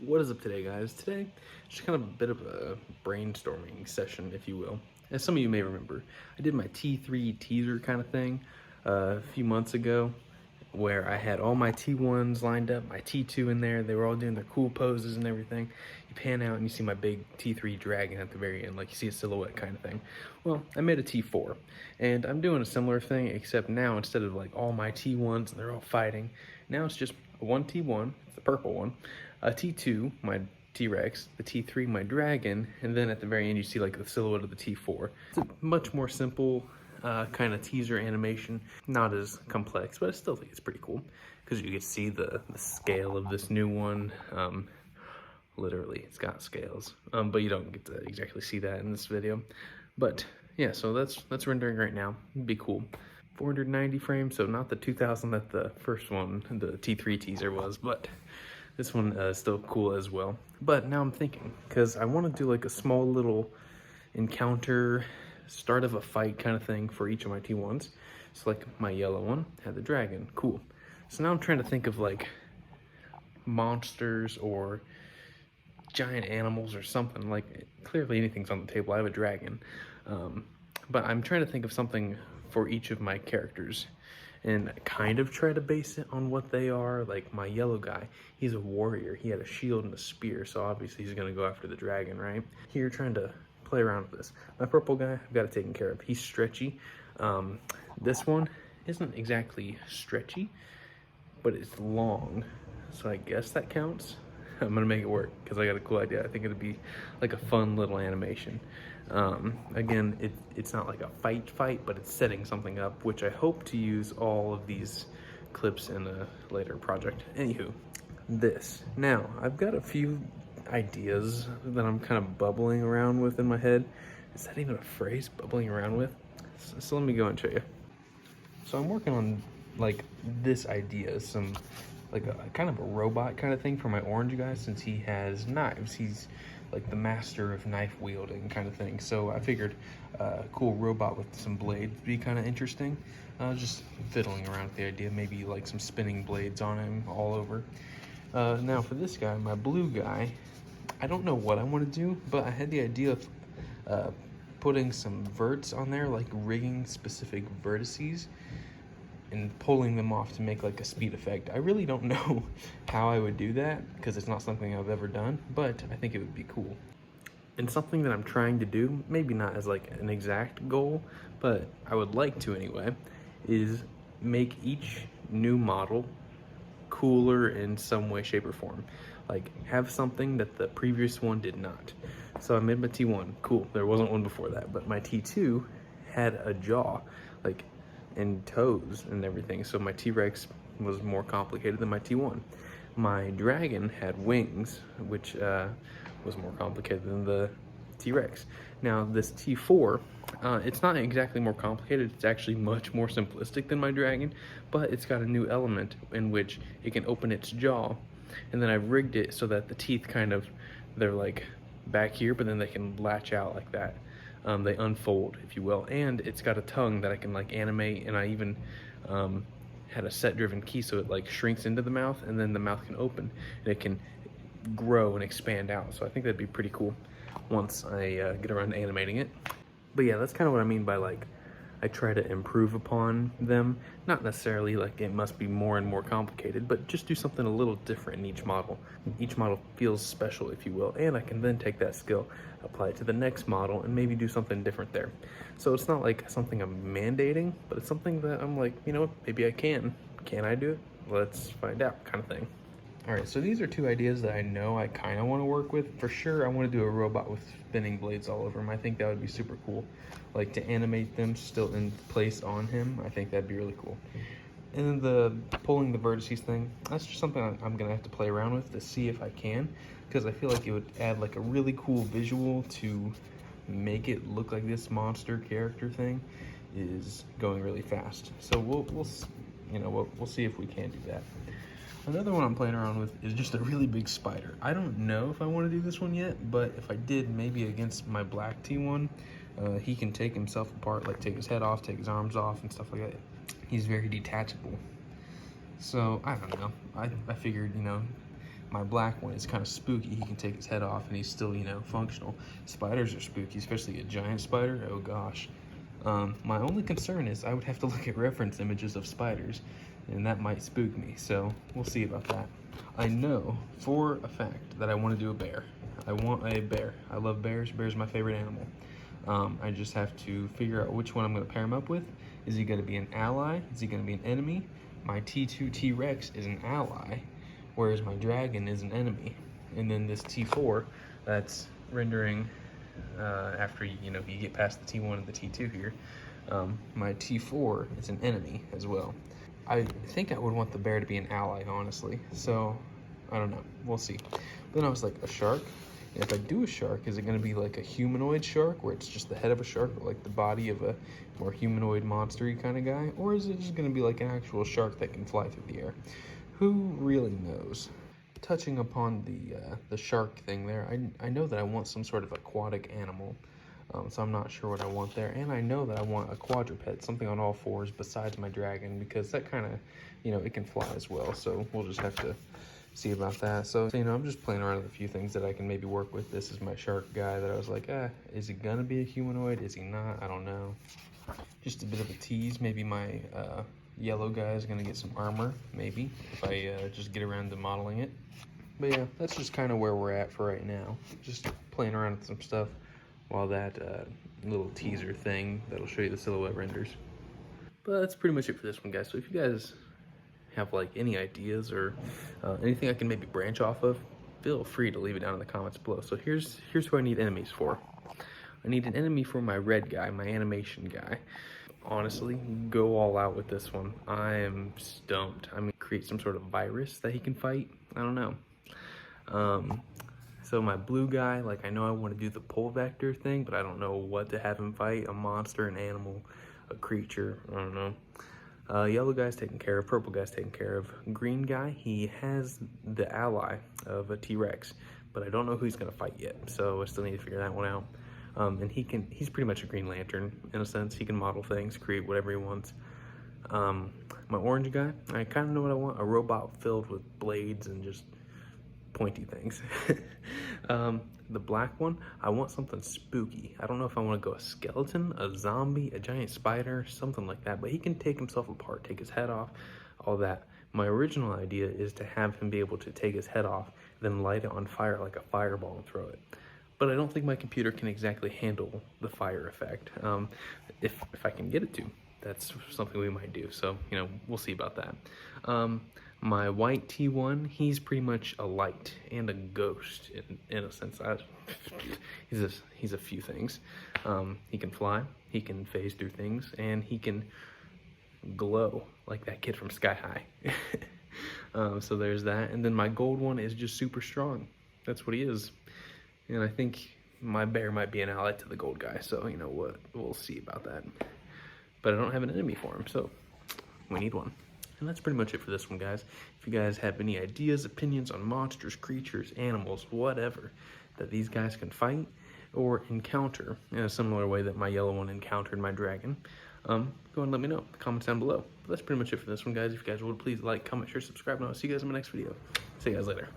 What is up today, guys? Today, just kind of a bit of a brainstorming session, if you will. As some of you may remember, I did my T3 teaser kind of thing a few months ago, where I had all my T1s lined up, my T2 in there. They were all doing their cool poses and everything. You pan out and you see my big T3 dragon at the very end, like you see a silhouette kind of thing. Well, I made a T4, and I'm doing a similar thing, except now instead of like all my T1s and they're all fighting, now it's just one T1, it's the purple one, a T2, my T-Rex, the T3, my dragon, and then at the very end you see like the silhouette of the T4. It's a much more simple kind of teaser animation, not as complex, but I still think it's pretty cool because you can see the scale of this new one. Literally, it's got scales, but you don't get to exactly see that in this video. But yeah, so that's rendering right now. It'd be cool. 490 frames, so not the 2000 that the first one, the T3 teaser was, but this one is still cool as well. But now I'm thinking, because I want to do like a small little encounter, start of a fight kind of thing for each of my T1s. So like my yellow one had the dragon, cool. So now I'm trying to think of like monsters or giant animals or something. Like clearly anything's on the table. I have a dragon, but I'm trying to think of something for each of my characters and kind of try to base it on what they are. Like my yellow guy, he's a warrior. He had a shield and a spear, so obviously he's gonna go after the dragon, right? Here, trying to play around with this. My purple guy, I've got it taken care of. He's stretchy. This one isn't exactly stretchy, but it's long, so I guess that counts. I'm gonna make it work because I got a cool idea. I think it'd be like a fun little animation. Again, it's not like a fight, but it's setting something up, which I hope to use all of these clips in a later project. Anywho, this. Now, I've got a few ideas that I'm kind of bubbling around with in my head. Is that even a phrase, bubbling around with? So let me go and show you. So I'm working on like this idea, some like a kind of a robot kind of thing for my orange guy, since he has knives. He's like the master of knife wielding kind of thing. So I figured a cool robot with some blades would be kind of interesting. Just fiddling around with the idea, maybe like some spinning blades on him all over. Now for this guy, my blue guy, I don't know what I want to do, but I had the idea of putting some verts on there, like rigging specific vertices and pulling them off to make like a speed effect. I really don't know how I would do that because it's not something I've ever done, but I think it would be cool. And something that I'm trying to do, maybe not as like an exact goal, but I would like to anyway, is make each new model cooler in some way, shape, or form. Like have something that the previous one did not. So I made my T1, cool, there wasn't one before that, but my T2 had a jaw, like, and toes and everything. So my T-Rex was more complicated than my T1. My dragon had wings, which was more complicated than the T-Rex. Now this T4, it's not exactly more complicated, it's actually much more simplistic than my dragon, but it's got a new element in which it can open its jaw, and then I've rigged it so that the teeth kind of, they're like back here, but then they can latch out like that. They unfold, if you will, and it's got a tongue that I can like animate, and I even had a set driven key so it like shrinks into the mouth, and then the mouth can open and it can grow and expand out. So I think that'd be pretty cool once I get around to animating it. But yeah, that's kind of what I mean by like I try to improve upon them. Not necessarily like it must be more and more complicated, but just do something a little different in each model. Each model feels special, if you will, and I can then take that skill, apply it to the next model, and maybe do something different there. So it's not like something I'm mandating, but it's something that I'm like, you know what, maybe I can. Can I do it? Let's find out, kind of thing. All right, so these are two ideas that I know I kind of want to work with. For sure, I want to do a robot with spinning blades all over him. I think that would be super cool. Like to animate them still in place on him, I think that'd be really cool. And then the pulling the vertices thing, that's just something I'm gonna have to play around with to see if I can, because I feel like it would add like a really cool visual to make it look like this monster character thing is going really fast. So we'll see if we can do that. Another one I'm playing around with is just a really big spider. I don't know if I want to do this one yet, but if I did, maybe against my black T1, he can take himself apart, like take his head off, take his arms off, and stuff like that. He's very detachable. So, I don't know. I figured, you know, My black one is kind of spooky. He can take his head off and he's still, you know, functional. Spiders are spooky, especially a giant spider. Oh gosh. My only concern is I would have to look at reference images of spiders, and that might spook me, so we'll see about that. I know for a fact that I want to do a bear. I want a bear. I love bears. Bears are my favorite animal. I just have to figure out which one I'm going to pair him up with. Is he going to be an ally? Is he going to be an enemy? My T2 T-Rex is an ally, whereas my dragon is an enemy. And then this T4, that's rendering after you get past the T1 and the T2 here, my T4 is an enemy as well. I think I would want the bear to be an ally, honestly. So I don't know. We'll see. Then I was like, a shark. And if I do a shark, is it going to be like a humanoid shark, where it's just the head of a shark, or like the body of a more humanoid monster-y kind of guy, or is it just going to be like an actual shark that can fly through the air? Who really knows? Touching upon the shark thing there, I know that I want some sort of aquatic animal, so I'm not sure what I want there. And I know that I want a quadruped, something on all fours besides my dragon, because that kind of, it can fly as well. So we'll just have to see about that. So I'm just playing around with a few things that I can maybe work with. This is my shark guy that I was like, is he gonna be a humanoid? Is he not? I don't know. Just a bit of a tease. Maybe my yellow guy is gonna get some armor, maybe, if I just get around to modeling it. But yeah, that's just kind of where we're at for right now. Just playing around with some stuff while that little teaser thing that'll show you the silhouette renders. But that's pretty much it for this one, guys. So if you guys have like any ideas or anything I can maybe branch off of, feel free to leave it down in the comments below. So here's who I need enemies for. I need an enemy for my red guy, my animation guy. Honestly, go all out with this one. I am stumped. I'm gonna create some sort of virus that he can fight. I don't know. So my blue guy, like, I know I want to do the pull vector thing, but I don't know what to have him fight. A monster, an animal, a creature, I don't know. Yellow guy's taken care of, purple guy's taken care of. Green guy, he has the ally of a T-Rex, but I don't know who he's gonna fight yet, so I still need to figure that one out. And he's pretty much a Green Lantern, in a sense. He can model things, create whatever he wants. My orange guy, I kind of know what I want. A robot filled with blades and just pointy things. The black one, I want something spooky. I don't know if I want to go a skeleton, a zombie, a giant spider, something like that, but he can take himself apart, take his head off, all that. My original idea is to have him be able to take his head off, then light it on fire like a fireball and throw it. But I don't think my computer can exactly handle the fire effect. If I can get it to, that's something we might do. So, we'll see about that. My white T1, he's pretty much a light and a ghost in a sense. He's a few things. He can fly, he can phase through things, and he can glow like that kid from Sky High. So there's that. And then my gold one is just super strong. That's what he is. And I think my bear might be an ally to the gold guy, so you know what, we'll see about that. But I don't have an enemy for him, so we need one. And that's pretty much it for this one, guys. If you guys have any ideas, opinions on monsters, creatures, animals, whatever, that these guys can fight or encounter in a similar way that my yellow one encountered my dragon, go ahead and let me know in the comments down below. But that's pretty much it for this one, guys. If you guys would, please like, comment, share, subscribe, and I'll see you guys in my next video. See you guys later.